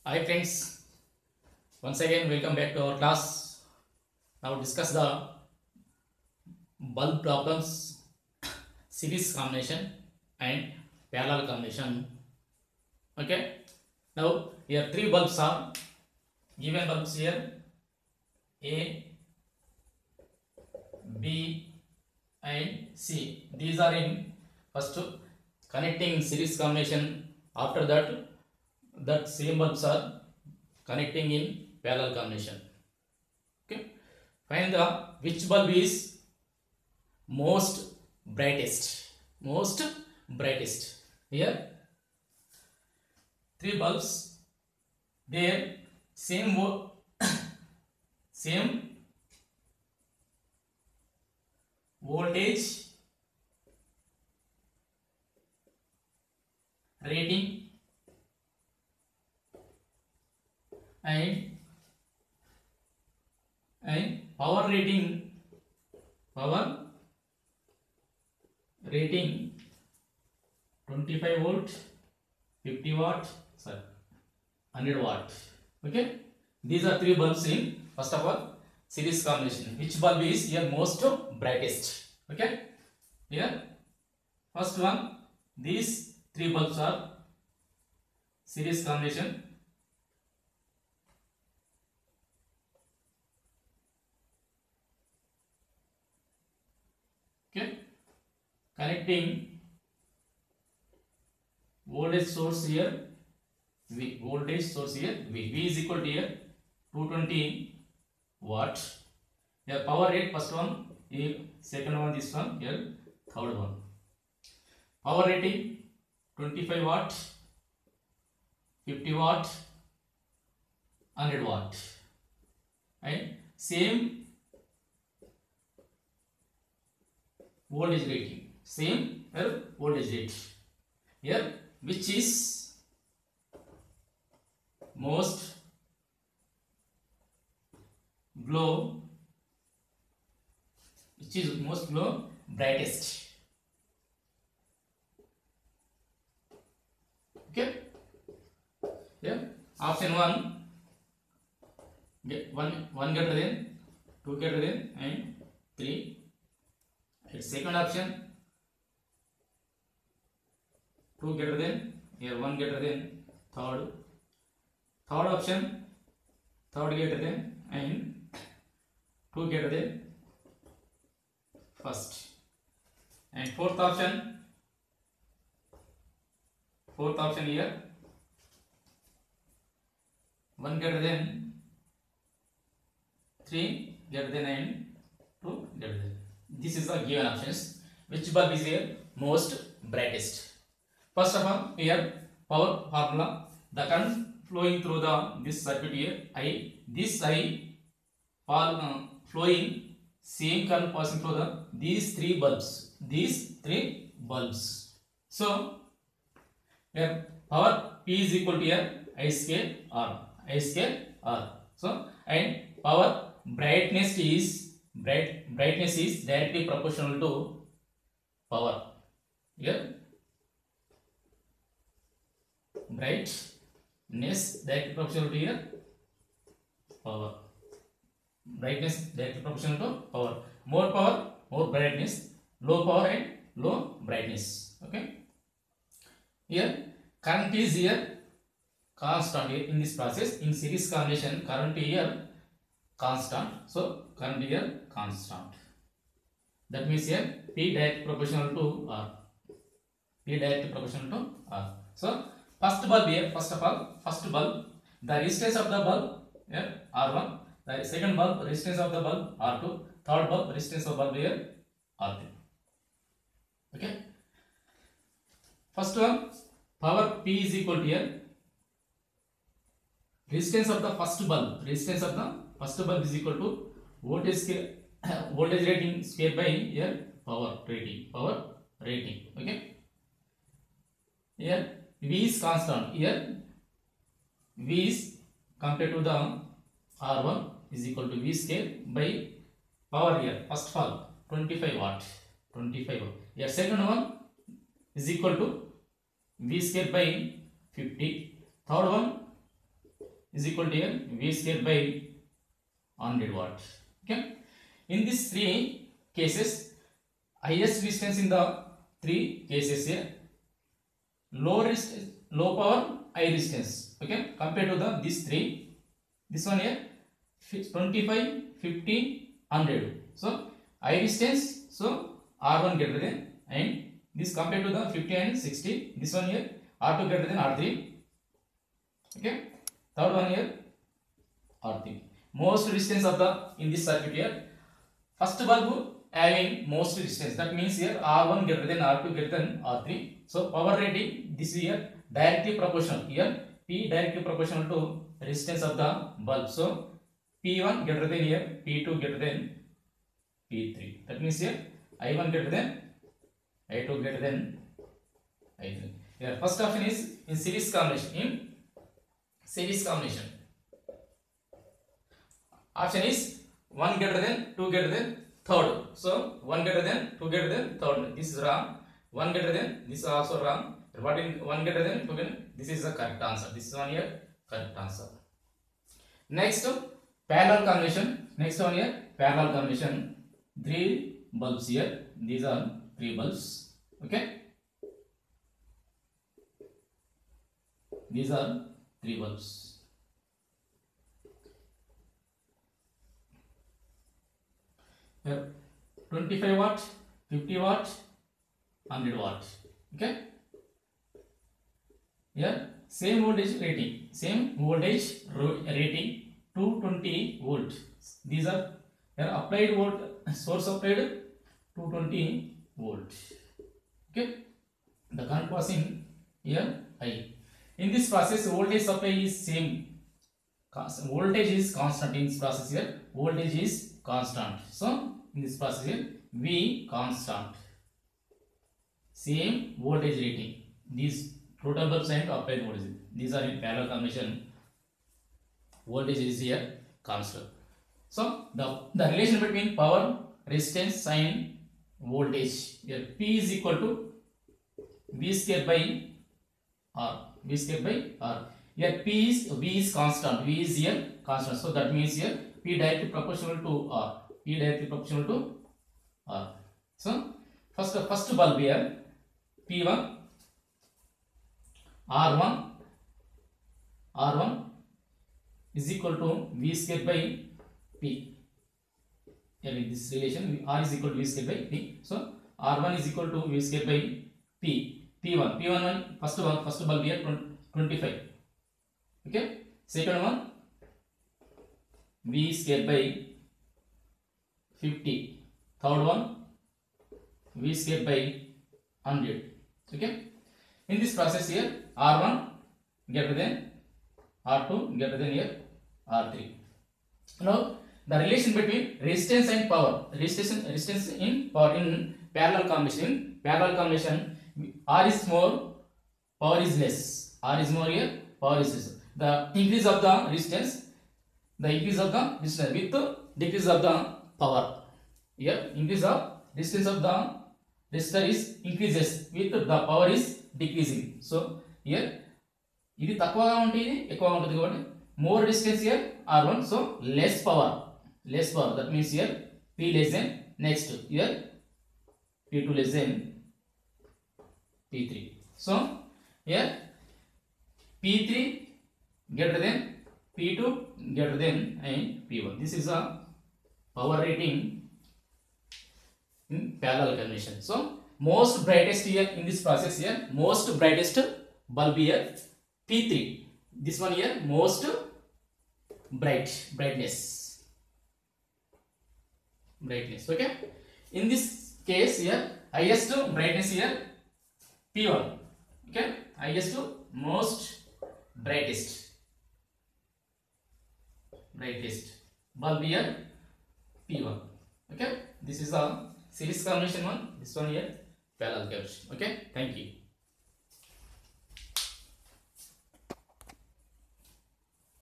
Hi friends, once again welcome back to our class. Now discuss the bulb problems, series combination and parallel combination. Okay. Now here three bulbs are given bulbs here A, B and C. These are in first connecting series combination. After that same bulbs are connecting in parallel combination. Okay. Find the which bulb is most brightest. Here three bulbs, their same voltage rating and power rating 25 volt, 50 watt, sorry, 100 watt. Okay, these are three bulbs in first of all series combination. Which bulb is here most brightest? Okay, here first one, these three bulbs are series combination. Okay, connecting voltage source here V, voltage source here V is equal to here 220 watt. Here power rate first one, here second one, this one, here third one. Power rating 25 watt, 50 watt, 100 watt and same voltage rating, same voltage rate. Here which is most glow, brightest. Okay, yeah, option 1 1 greater than, 2 greater than and 3. Second option 2 greater than, here 1 greater than, third option third greater than and 2 greater than first, and fourth option here 1 greater than, 3 greater than and 2 greater than. This is the given options. Which bulb is here most brightest? First of all, here power formula, the current flowing through this circuit here I, this I flowing, same current passing through these three bulbs. So here power P is equal to here I square R. So and power brightness is directly proportional to power. Here brightness directly proportional to here power. Brightness directly proportional to power. More power, more brightness. Low power and low brightness. Okay. Here current is here constant here in this process. In series combination, current here constant. So current here constant. That means here P directly proportional to R. So first bulb here, first bulb, the resistance of the bulb here R1, the second bulb resistance of the bulb R2, third bulb resistance of bulb here R3. Okay. First one, power P is equal to here resistance of the first bulb is equal to voltage rating square by here power rating. Okay. Here V is constant. Here V is compared to the R1 is equal to V square by power here. First of all 25 watt. Here second one is equal to V square by 50. Third one is equal to here V square by 100 watt. Okay, in these three cases, highest resistance in the three cases here, low resistance, low power, high resistance. Okay, compared to the these three, this one here 25, 50, 100. So high resistance, so R1 greater than, and this compared to the 50 and 60, this one here R2 greater than R3. Okay, third one here R3. Most resistance of the in this circuit here, first bulb having most resistance, that means here R1 greater than R2 greater than R3. So power rating this here directly proportional, here P directly proportional to resistance of the bulb. So P1 greater than here P2 greater than P3. That means here I1 greater than I2 greater than I3. Here first option is in series combination. In series combination, option is 1 greater than 2 greater than third. So 1 greater than 2 greater than third. This is wrong. 1 greater than, this is also wrong. What in 1 greater than 2 greater than, this is the correct answer. This is one here correct answer. Next parallel combination. Next one here parallel combination. 3 bulbs here. These are 3 bulbs. Okay. These are 3 bulbs. Here 25 watt, 50 watt, 100 watt. Okay. Here same voltage rating, 220 volt. These are here applied volt, source applied 220 volt. Okay. The current passing here I. In this process, voltage supply is same. Voltage is constant in this process here. Voltage is constant. So in this process here, V constant. Same voltage rating. These total bulbs and applied voltage. These are in parallel combination. Voltage is here constant. So the relation between power, resistance and voltage here, P is equal to V square by R. V square by R. Here V is constant. V is here constant. So that means here P directly proportional to R. P directly proportional to R. So first bulb here P1 R1 is equal to V square by P. Here with this relation R is equal to V square by P. So R1 is equal to V square by P. P1 first bulb here 25. Okay. Second one V square by 50. Third one V square by 100. Okay. In this process here R1 greater than R2 greater than here R3. Now the relation between resistance and power, resistance in power in parallel combination. R is more, power is less. R is more here, power is less. The increase of the resistance, with the decrease of the power. Here increase of resistance of the resistor is increases with the power is decreasing. So here ఇది తక్కువగా ఉంటే ఇది ఎక్కువగా ఉంటుంది కాబట్టి more resistance here R1, so less power. That means here P less than, next here P2 less than P3. So here P3 greater than P2 greater than and P1. This is a power rating in parallel combination. So most brightest here in this process here, most brightest bulb here P3. This one here most brightness. Okay. In this case here highest brightness here P1. Okay. Highest most brightest bulb here P1. Okay. This is a series combination one. This one here parallel combination. Okay. Thank you.